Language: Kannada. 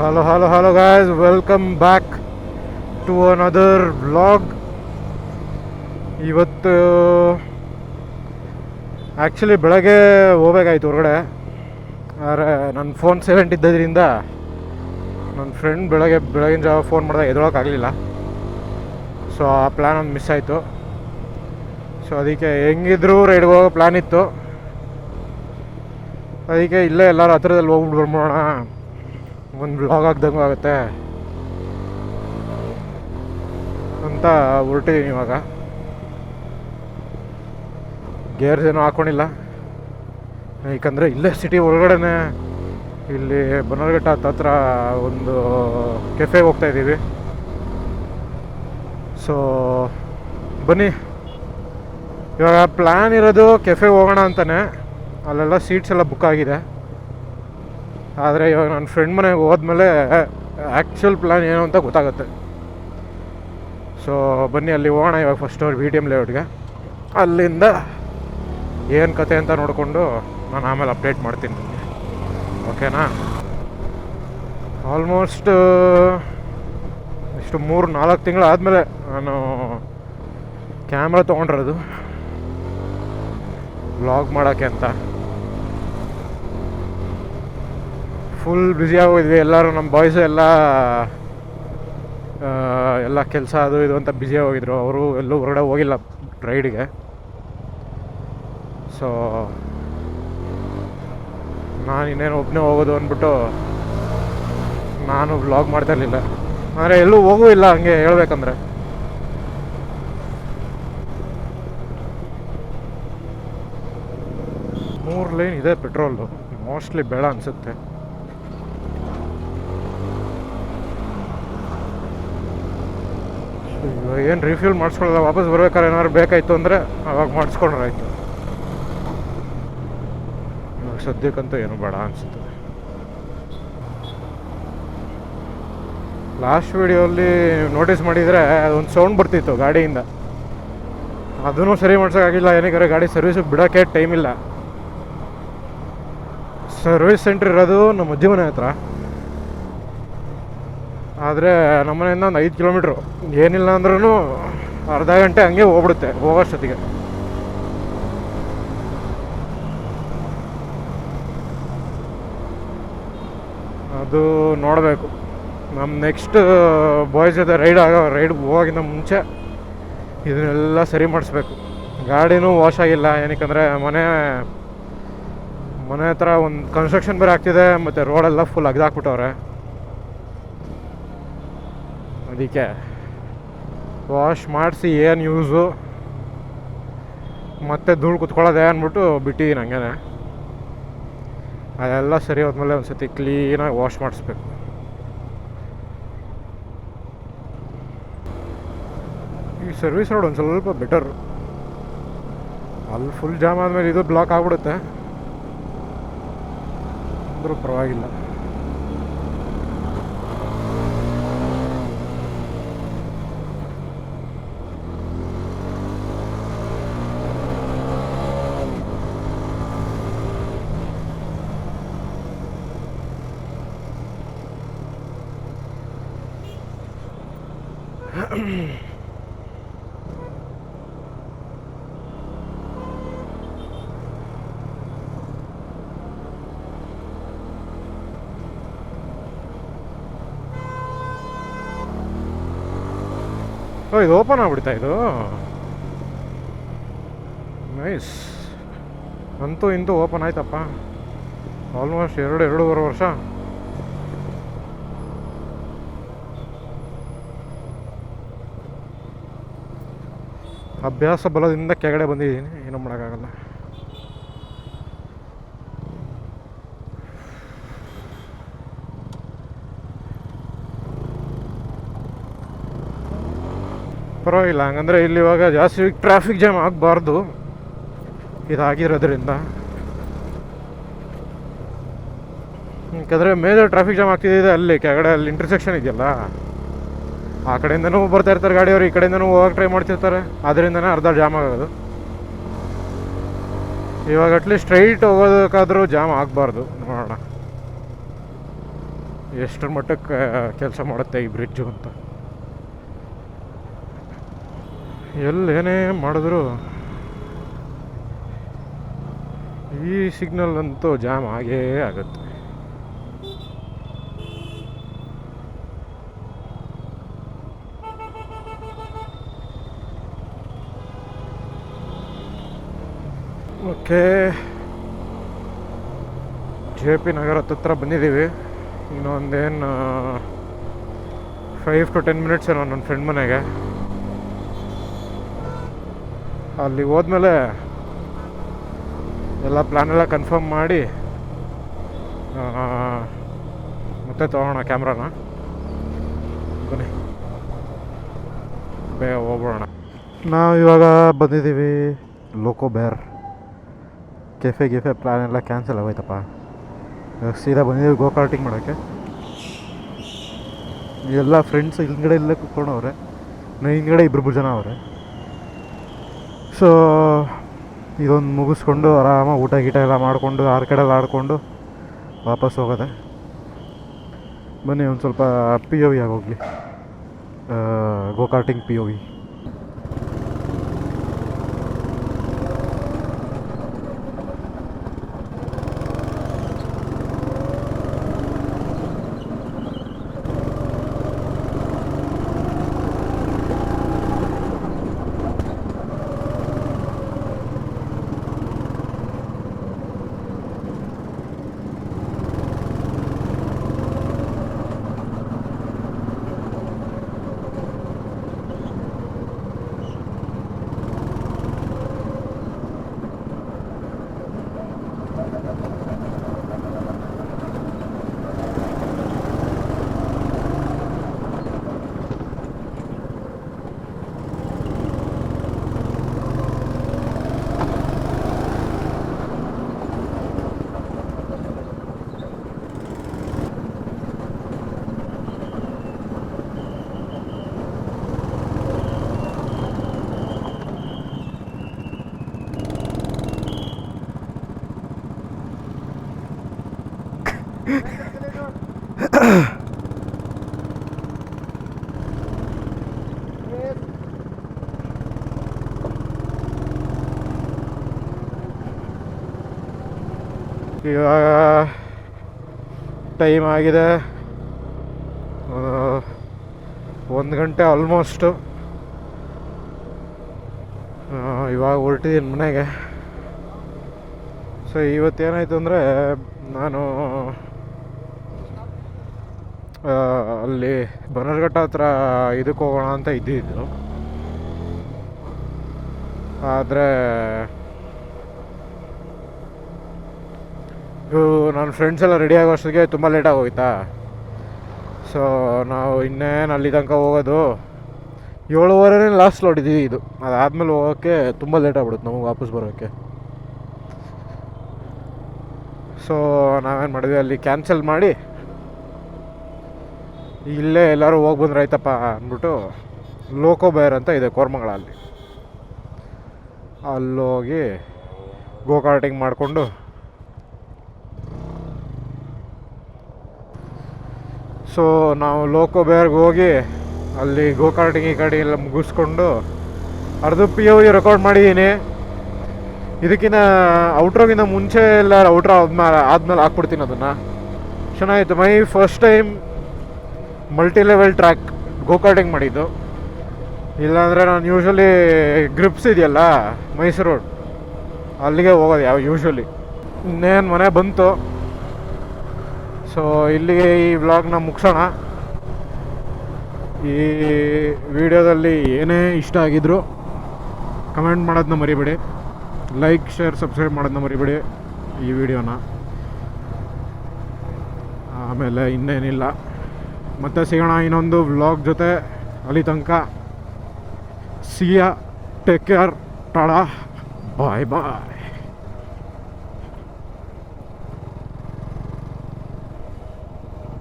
Hello guys, welcome back to another vlog. ಇವತ್ತು ಆ್ಯಕ್ಚುಲಿ ಬೆಳಗ್ಗೆ ಹೋಗ್ಬೇಕಾಯ್ತು ಹೊರಗಡೆ, ಆದರೆ ನನ್ನ ಫೋನ್ ಸೈಲೆಂಟ್ ಇದ್ದದ್ರಿಂದ ನನ್ನ ಫ್ರೆಂಡ್ ಬೆಳಗಿನ ಜಾವ ಫೋನ್ ಮಾಡಿದಾಗ ಎದೊಳಕ್ಕಾಗಲಿಲ್ಲ. ಸೊ ಆ ಪ್ಲ್ಯಾನ್ ಒಂದು ಮಿಸ್ ಆಯಿತು. ಸೊ ಅದಕ್ಕೆ ಹೆಂಗಿದ್ರೂ ರೈಡ್ಗೆ ಹೋಗೋ ಪ್ಲ್ಯಾನ್ ಇತ್ತು. ಅದಕ್ಕೆ ಇಲ್ಲೇ ಎಲ್ಲರೂ ಹತ್ರದಲ್ಲಿ ಹೋಗ್ಬಿಟ್ಟು ಬರ್ಬೋಣ, ಒಂದು ವ್ಲಾಗ್ ಆಗ್ದಂಗೂ ಆಗುತ್ತೆ ಅಂತ ಹೊರಟಿದ್ದೀನಿ. ಇವಾಗ ಗೇರ್ಸ್ ಏನೂ ಹಾಕ್ಕೊಂಡಿಲ್ಲ, ಏಕೆಂದರೆ ಇಲ್ಲೇ ಸಿಟಿ ಒಳಗಡೆ ಇಲ್ಲಿ ಬನ್ನರ್ಘಟ್ಟ ಹತ್ರ ಒಂದು ಕೆಫೆಗೆ ಹೋಗ್ತಾಯಿದ್ದೀವಿ. ಸೊ ಬನ್ನಿ, ಇವಾಗ ಪ್ಲ್ಯಾನ್ ಇರೋದು ಕೆಫೆಗೆ ಹೋಗೋಣ ಅಂತಲೇ. ಅಲ್ಲೆಲ್ಲ ಸೀಟ್ಸ್ ಎಲ್ಲ ಬುಕ್ ಆಗಿದೆ. ಆದರೆ ಇವಾಗ ನನ್ನ ಫ್ರೆಂಡ್ ಮನೆಗೆ ಹೋದ್ಮೇಲೆ ಆ್ಯಕ್ಚುಲ್ ಪ್ಲ್ಯಾನ್ ಏನು ಅಂತ ಗೊತ್ತಾಗುತ್ತೆ. ಸೊ ಬನ್ನಿ ಅಲ್ಲಿ ಹೋಗೋಣ. ಇವಾಗ ಫಸ್ಟ್ ಅವ್ರು BTM ಲೇಔಟ್ಗೆ, ಅಲ್ಲಿಂದ ಏನು ಕತೆ ಅಂತ ನೋಡಿಕೊಂಡು ನಾನು ಆಮೇಲೆ ಅಪ್ಡೇಟ್ ಮಾಡ್ತೀನಿ ನಿಮಗೆ, ಓಕೆನಾ? ಆಲ್ಮೋಸ್ಟ್ ಇಷ್ಟು 3-4 ತಿಂಗಳು ಆದಮೇಲೆ ನಾನು ಕ್ಯಾಮ್ರಾ ತೊಗೊಂಡಿರೋದು ವ್ಲಾಗ್ ಮಾಡೋಕ್ಕೆ ಅಂತ. ಫುಲ್ ಬ್ಯುಸಿ ಆಗೋಗಿದ್ವಿ ಎಲ್ಲರೂ, ನಮ್ಮ ಬಾಯ್ಸು ಎಲ್ಲ ಕೆಲಸ ಅದು ಇದು ಅಂತ ಬ್ಯುಸಿ ಹೋಗಿದ್ರು. ಅವರು ಎಲ್ಲೂ ಹೊರಗಡೆ ಹೋಗಿಲ್ಲ ರೈಡಿಗೆ. ಸೊ ನಾನು ಇನ್ನೇನು ಒಬ್ಬನೇ ಹೋಗೋದು ಅಂದ್ಬಿಟ್ಟು ನಾನು ವ್ಲಾಗ್ ಮಾಡ್ತಾ ಇರಲಿಲ್ಲ. ಆದರೆ ಎಲ್ಲೂ ಹೋಗೂ ಇಲ್ಲ ಹಂಗೆ ಹೇಳ್ಬೇಕಂದ್ರೆ. ಮೂರು ಲೈನ್ ಇದೆ ಪೆಟ್ರೋಲು, ಮೋಸ್ಟ್ಲಿ ಬೇಡ ಅನಿಸುತ್ತೆ. ಏನು ರಿಫ್ಯೂಲ್ ಮಾಡಿಸ್ಕೊಳ್ಳೋಲ್ಲ, ವಾಪಸ್ ಬರ್ಬೇಕಾದ್ರೆ ಏನಾದ್ರು ಬೇಕಾಯಿತು ಅಂದರೆ ಅವಾಗ ಮಾಡಿಸ್ಕೊಂಡ್ರೆ ಆಯಿತು. ಇವಾಗ ಸದ್ಯಕ್ಕಂತೂ ಏನು ಬೇಡ ಅನಿಸುತ್ತೆ. ಲಾಸ್ಟ್ ವೀಡಿಯೋಲ್ಲಿ ನೋಟಿಸ್ ಮಾಡಿದರೆ ಒಂದು ಸೌಂಡ್ ಬರ್ತಿತ್ತು ಗಾಡಿಯಿಂದ, ಅದನ್ನು ಸರಿ ಮಾಡ್ಸೋಕ್ಕಾಗಿಲ್ಲ. ಏನಕ್ಕೆ ಗಾಡಿ ಸರ್ವಿಸಿಗೆ ಬಿಡೋಕ್ಕೆ ಟೈಮ್ ಇಲ್ಲ. ಸರ್ವಿಸ್ ಸೆಂಟ್ರ್ ಇರೋದು ನಮ್ಮ ಅಜ್ಜಿ ಮನೆ ಹತ್ರ, ಆದರೆ ನಮ್ಮನೆಯಿಂದ ಒಂದು 5 ಕಿಲೋಮೀಟ್ರು. ಏನಿಲ್ಲ ಅಂದ್ರೂ ಅರ್ಧ ಗಂಟೆ ಹಂಗೆ ಹೋಗ್ಬಿಡುತ್ತೆ ಹೋಗೋಷ್ಟೊತ್ತಿಗೆ. ಅದು ನೋಡಬೇಕು. ನಮ್ಮ ನೆಕ್ಸ್ಟ್ ಬಾಯ್ಸ್ ಜೊತೆ ರೈಡ್ ಹೋಗೋಕ್ಕಿಂತ ಮುಂಚೆ ಇದನ್ನೆಲ್ಲ ಸರಿ ಮಾಡಿಸ್ಬೇಕು. ಗಾಡಿನೂ ವಾಶ್ ಆಗಿಲ್ಲ, ಏನಕ್ಕಂದರೆ ಮನೆ ಹತ್ರ ಒಂದು ಕನ್ಸ್ಟ್ರಕ್ಷನ್ ಬೇರೆ ಆಗ್ತಿದೆ, ಮತ್ತು ರೋಡೆಲ್ಲ ಫುಲ್ ಅಗ್ದಾಕ್ಬಿಟ್ಟವ್ರೆ. ಅದಕ್ಕೆ ವಾಶ್ ಮಾಡಿಸಿ ಏನು ಯೂಸು, ಮತ್ತೆ ಧೂಳು ಕುತ್ಕೊಳ್ಳೋದೆ ಅಂದ್ಬಿಟ್ಟು ಬಿಟ್ಟಿದ್ದೀನಿ ಹಂಗೆ. ಅದೆಲ್ಲ ಸರಿ ಹೋದ್ಮೇಲೆ ಒಂದು ಸತಿ ಕ್ಲೀನಾಗಿ ವಾಶ್ ಮಾಡಿಸ್ಬೇಕು. ಈ ಸರ್ವಿಸ್ ರೋಡ್ ಒಂದು ಸ್ವಲ್ಪ ಬೆಟರ್. ಅಲ್ಲಿ ಫುಲ್ ಜಾಮ್ ಆದಮೇಲೆ ಇದು ಬ್ಲಾಕ್ ಆಗಿಬಿಡುತ್ತೆ, ಅಂದರೂ ಪರವಾಗಿಲ್ಲ. ಇದು ಓಪನ್ ಆಗ್ಬಿಡ್ತಾ ಇದು, ನೈಸ್. ಅಂತೂ ಇಂತೂ ಓಪನ್ ಆಯ್ತಪ್ಪ. ಆಲ್ಮೋಸ್ಟ್ 2-2.5 ವರ್ಷ. ಅಭ್ಯಾಸ ಬಲದಿಂದ ಕೆಳಗಡೆ ಬಂದಿದ್ದೀನಿ, ಏನೂ ಮಾಡೋಕ್ಕಾಗಲ್ಲ. ಪರವಾಗಿಲ್ಲ. ಹಂಗಂದರೆ ಇಲ್ಲಿ ಇವಾಗ ಜಾಸ್ತಿ ಟ್ರಾಫಿಕ್ ಜಾಮ್ ಆಗಬಾರ್ದು ಇದಾಗಿರೋದ್ರಿಂದ. ಯಾಕಂದರೆ ಮೇಜರ್ ಟ್ರಾಫಿಕ್ ಜಾಮ್ ಆಗ್ತಿದೆ ಅಲ್ಲಿ ಕೆಳಗಡೆ, ಅಲ್ಲಿ ಇಂಟರ್ಸೆಕ್ಷನ್ ಇದೆಯಲ್ಲ, ಆ ಕಡೆಯಿಂದನೂ ಬರ್ತಾ ಇರ್ತಾರೆ ಗಾಡಿಯವರು, ಈ ಕಡೆಯಿಂದನೂ ಹೋಗಕ್ಕೆ ಟ್ರೈ ಮಾಡ್ತಿರ್ತಾರೆ. ಅದರಿಂದನೇ ಅರ್ಧ ಜಾಮ್ ಆಗೋದು. ಇವಾಗ ಅಟ್ಲೀಸ್ಟ್ ಸ್ಟ್ರೈಟ್ ಹೋಗೋದಕ್ಕಾದರೂ ಜಾಮ್ ಆಗಬಾರ್ದು. ನೋಡೋಣ. ಎಷ್ಟರ ಮಟ್ಟಕ್ಕೆ ಕೆಲಸ ಮಾಡುತ್ತೆ ಈ ಬ್ರಿಡ್ಜು ಅಂತ. ಏನೇ ಮಾಡಿದ್ರು ಈ ಸಿಗ್ನಲ್ ಅಂತೂ ಜಾಮ್ ಆಗೇ ಆಗುತ್ತೆ. ಓಕೆ, ಜೆ ಪಿ ನಗರ ಹತ್ರ ಬಂದಿದ್ದೀವಿ. ಇನ್ನೊಂದೇನು 5 to 10 ಮಿನಿಟ್ಸ್ ಏನೋ ನನ್ನ ಫ್ರೆಂಡ್ ಮನೆಗೆ. ಅಲ್ಲಿ ಹೋದ್ಮೇಲೆ ಎಲ್ಲ ಪ್ಲ್ಯಾನೆಲ್ಲ ಕನ್ಫರ್ಮ್ ಮಾಡಿ ಮತ್ತೆ ತೊಗೊಳೋಣ ಕ್ಯಾಮ್ರಾನ. ಬನ್ನಿ ಬೇಗ ಹೋಗ್ಬಿಡೋಣ. ನಾವು ಇವಾಗ ಬಂದಿದ್ದೀವಿ ಲೋಕೋ ಬೇರ್. ಕೆಫೆ ಪ್ಲ್ಯಾನ್ ಎಲ್ಲ ಕ್ಯಾನ್ಸಲ್ ಆಗೋಯ್ತಪ್ಪ. ಇವಾಗ ಸೀದಾ ಬಂದಿದ್ದೀವಿ ಗೋಕಾರ್ಟಿಂಗ್ ಮಾಡೋಕ್ಕೆ. ಎಲ್ಲ ಫ್ರೆಂಡ್ಸ್ ಹಿಂದ್ಗಡೆ ಇಲ್ಲೇ ಕೂತ್ಕೊಂಡವ್ರೆ, ಹಿಂದ್ಗಡೆ 2-3 ಜನ ಅವರೆ. ಸೊ ಇದೊಂದು ಮುಗಿಸ್ಕೊಂಡು ಆರಾಮಾಗಿ ಊಟ ಗೀಟ ಎಲ್ಲ ಮಾಡಿಕೊಂಡು ಆರ್ಕಡೆಲ್ಲ ಆಡಿಕೊಂಡು ವಾಪಸ್ ಹೋಗೋದೆ. ಬನ್ನಿ ಒಂದು ಸ್ವಲ್ಪ POV ಆಗೋಗಲಿ, ಗೋಕಾರ್ಟಿಂಗ್ POV. ಇವಾಗ ಟೈಮ್ ಆಗಿದೆ 1 ಗಂಟೆ ಆಲ್ಮೋಸ್ಟು. ಇವಾಗ ಹೊರಟಿದ್ದೀನಿ ಮನೆಗೆ. ಸೊ ಇವತ್ತೇನಾಯಿತು ಅಂದರೆ, ನಾನು ಅಲ್ಲಿ ಬನ್ನರ್ಘಟ್ಟ ಹತ್ರ ಇದಕ್ಕೆ ಹೋಗೋಣ ಅಂತ ಇದ್ದಿದ್ದು. ಆದರೆ ನನ್ನ ಫ್ರೆಂಡ್ಸ್ ಎಲ್ಲ ರೆಡಿ ಆಗೋಷ್ಟೊತ್ತಿಗೆ ತುಂಬ ಲೇಟಾಗಿ ಹೋಯ್ತಾ. ಸೊ ನಾವು ಇನ್ನೇನು ಅಲ್ಲಿ ತನಕ ಹೋಗೋದು 7:30 ಲಾಸ್ಟ್ ನೋಡಿದ್ದೀವಿ. ಇದು ಅದಾದಮೇಲೆ ಹೋಗೋಕ್ಕೆ ತುಂಬ ಲೇಟ್ ಆಗ್ಬಿಡುತ್ತೆ ನಮಗೆ ವಾಪಸ್ ಬರೋಕ್ಕೆ. ಸೊ ನಾವೇನು ಮಾಡಿದ್ವಿ, ಅಲ್ಲಿ ಕ್ಯಾನ್ಸಲ್ ಮಾಡಿ ಇಲ್ಲೇ ಎಲ್ಲರೂ ಹೋಗಿ ಬಂದ್ರೆ ಆಯ್ತಪ್ಪ ಅಂದ್ಬಿಟ್ಟು ಲೋಕೋ ಬೇರ್ ಅಂತ ಇದೆ ಕೋರಮಂಗಲಲ್ಲಿ, ಅಲ್ಲೋಗಿ ಗೋಕಾರ್ಟಿಂಗ್ ಮಾಡಿಕೊಂಡು ಸೊ ನಾವು ಲೋಕೋ ಬೇರ್ಗೆ ಹೋಗಿ ಅಲ್ಲಿ ಗೋಕಾರ್ಟಿಂಗ್ ಈ ಕಡೆ ಎಲ್ಲ ಮುಗಿಸ್ಕೊಂಡು ಅರ್ಧ POV ರೆಕಾರ್ಡ್ ಮಾಡಿದ್ದೀನಿ. ಇದಕ್ಕಿಂತ ಔಟ್ರೋಗಿಂತ ಮುಂಚೆ ಎಲ್ಲ ಔಟ್ರೋ ಆದ್ಮೇಲೆ ಹಾಕ್ಬಿಡ್ತೀನಿ ಅದನ್ನು. ಚೆನ್ನಾಗಿತ್ತು. My first time multi level track go karting ಮಾಡಿದ್ದು. ಇಲ್ಲಾಂದರೆ ನಾನು ಯೂಶ್ವಲಿ ಗ್ರಿಪ್ಸ್ ಇದೆಯಲ್ಲ ಮೈಸೂರು ರೋಡ್, ಅಲ್ಲಿಗೆ ಹೋಗೋದು ಯೂಶ್ವಲಿ. ಇನ್ನೇನು ಮನೆ ಬಂತು. ಸೊ ಇಲ್ಲಿಗೆ ಈ ವ್ಲಾಗ್ನ ಮುಗಿಸೋಣ. ಈ ವಿಡಿಯೋದಲ್ಲಿ ಏನೇ ಇಷ್ಟ ಆಗಿದ್ರು ಕಮೆಂಟ್ ಮಾಡೋದನ್ನ ಮರಿಬೇಡಿ, ಲೈಕ್ ಶೇರ್ ಸಬ್ಸ್ಕ್ರೈಬ್ ಮಾಡೋದನ್ನ ಮರಿಬೇಡಿ ಈ ವಿಡಿಯೋನ. ಆಮೇಲೆ ಇನ್ನೇನಿಲ್ಲ, ಮತ್ತೆ ಸಿಗೋಣ ಇನ್ನೊಂದು ವ್ಲಾಗ್ ಜೊತೆ. ಅಲ್ಲಿ ತನಕ ಸಿಯಾ, ಟೇಕ್ ಕೇರ್, ಟಾಡಾ, ಬಾಯ್ ಬಾಯ್.